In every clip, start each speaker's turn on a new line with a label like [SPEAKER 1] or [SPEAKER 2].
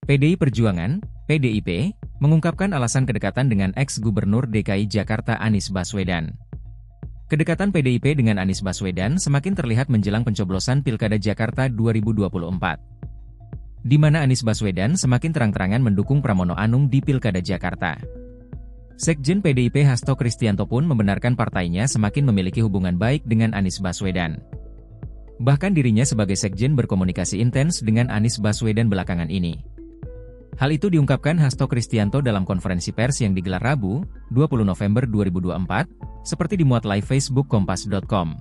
[SPEAKER 1] PDI Perjuangan, PDIP, mengungkapkan alasan kedekatan dengan ex-Gubernur DKI Jakarta Anies Baswedan. Kedekatan PDIP dengan Anies Baswedan semakin terlihat menjelang pencoblosan Pilkada Jakarta 2024. Di mana Anies Baswedan semakin terang-terangan mendukung Pramono Anung di Pilkada Jakarta. Sekjen PDIP Hasto Kristianto pun membenarkan partainya semakin memiliki hubungan baik dengan Anies Baswedan. Bahkan dirinya sebagai sekjen berkomunikasi intens dengan Anies Baswedan belakangan ini. Hal itu diungkapkan Hasto Kristianto dalam konferensi pers yang digelar Rabu, 20 November 2024, seperti dimuat live Facebook Kompas.com.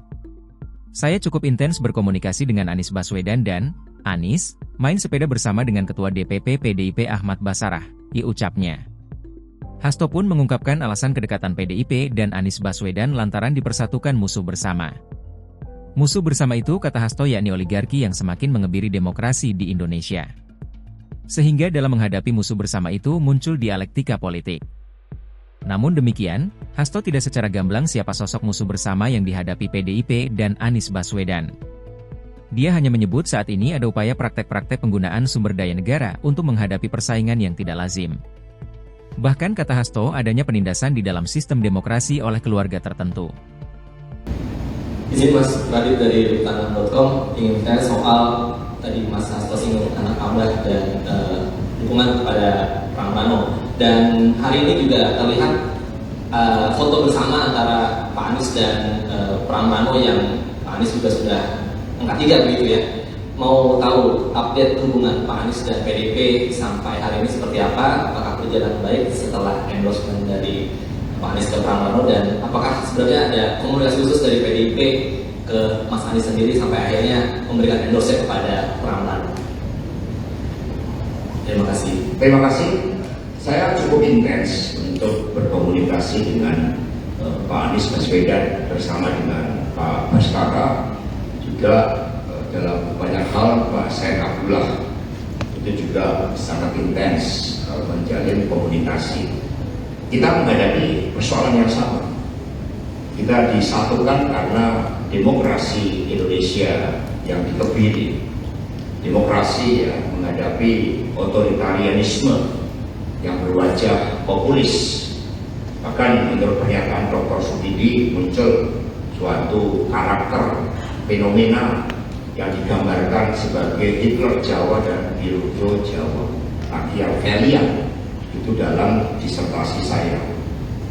[SPEAKER 1] Saya cukup intens berkomunikasi dengan Anies Baswedan dan Anies, main sepeda bersama dengan Ketua DPP PDIP Ahmad Basarah, ucapnya. Hasto pun mengungkapkan alasan kedekatan PDIP dan Anies Baswedan lantaran dipersatukan musuh bersama. Musuh bersama itu kata Hasto yakni oligarki yang semakin mengebiri demokrasi di Indonesia. Sehingga dalam menghadapi musuh bersama itu muncul dialektika politik. Namun demikian, Hasto tidak secara gamblang siapa sosok musuh bersama yang dihadapi PDIP dan Anies Baswedan. Dia hanya menyebut saat ini ada upaya praktek-praktek penggunaan sumber daya negara untuk menghadapi persaingan yang tidak lazim. Bahkan kata Hasto adanya penindasan di dalam sistem demokrasi oleh keluarga tertentu.
[SPEAKER 2] Izin Mas Radit dari Tanah.com ingin tanya soal tadi Mas Hasto singgung anak Abah dan dukungan kepada Pramono. Dan hari ini juga terlihat foto bersama antara Pak Anies dan Pramono yang Pak Anies juga sudah angkat 3 begitu ya. Mau tahu update hubungan Pak Anies dan PDIP sampai hari ini seperti apa? Apakah berjalan baik setelah endorsement dari Pak Anies ke Pramono, dan apakah sebenarnya ada komunikasi khusus dari PDIP ke Mas Anies sendiri sampai akhirnya memberikan endorse kepada Pramono? Terima kasih.
[SPEAKER 3] Terima kasih. Saya cukup intens untuk berkomunikasi dengan Pak Anies Baswedan bersama dengan Pak Baskara, juga dalam banyak hal Pak Said Abdullah itu juga sangat intens menjalin komunikasi. Kita menghadapi persoalan yang sama. Kita disatukan karena demokrasi Indonesia yang dikebiri, demokrasi yang menghadapi otoritarianisme yang berwajah populis. Bahkan menurut pernyataan Dr. Sudidi muncul suatu karakter fenomena yang digambarkan sebagai Hitler Jawa dan Pirujo Jawa, Machiavellian, itu dalam disertasi saya.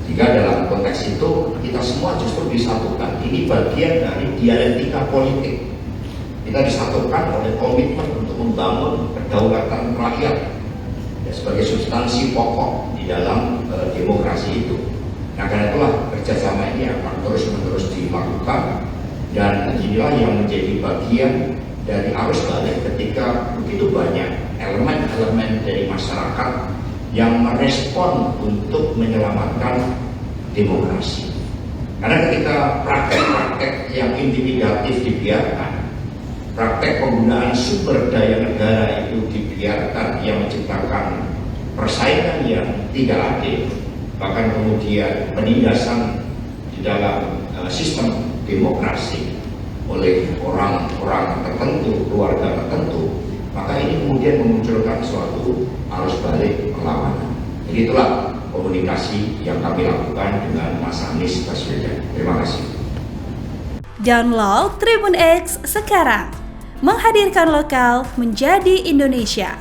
[SPEAKER 3] Jika dalam konteks itu kita semua justru disatukan. Ini bagian dari dialektika politik. Kita disatukan oleh komitmen untuk membangun kedaulatan rakyat ya, sebagai substansi pokok di dalam demokrasi itu. Nah, karena itulah kerjasama ini akan terus-menerus dilakukan, dan inilah yang menjadi bagian dari arus balik ketika begitu banyak elemen-elemen dari masyarakat yang merespon untuk menyelamatkan demokrasi. Karena ketika praktek-praktek yang intimidatif dibiarkan, praktek penggunaan sumber daya negara itu dibiarkan, yang menciptakan persaingan yang tidak adil, bahkan kemudian penindasan di dalam sistem demokrasi oleh orang-orang tertentu, keluarga tertentu, maka ini kemudian memunculkan suatu arus balik perlawanan. Jadi itulah komunikasi yang kami lakukan dengan Mas Anies Baswedan. Terima kasih.
[SPEAKER 4] Download Tribun X sekarang, menghadirkan lokal menjadi Indonesia.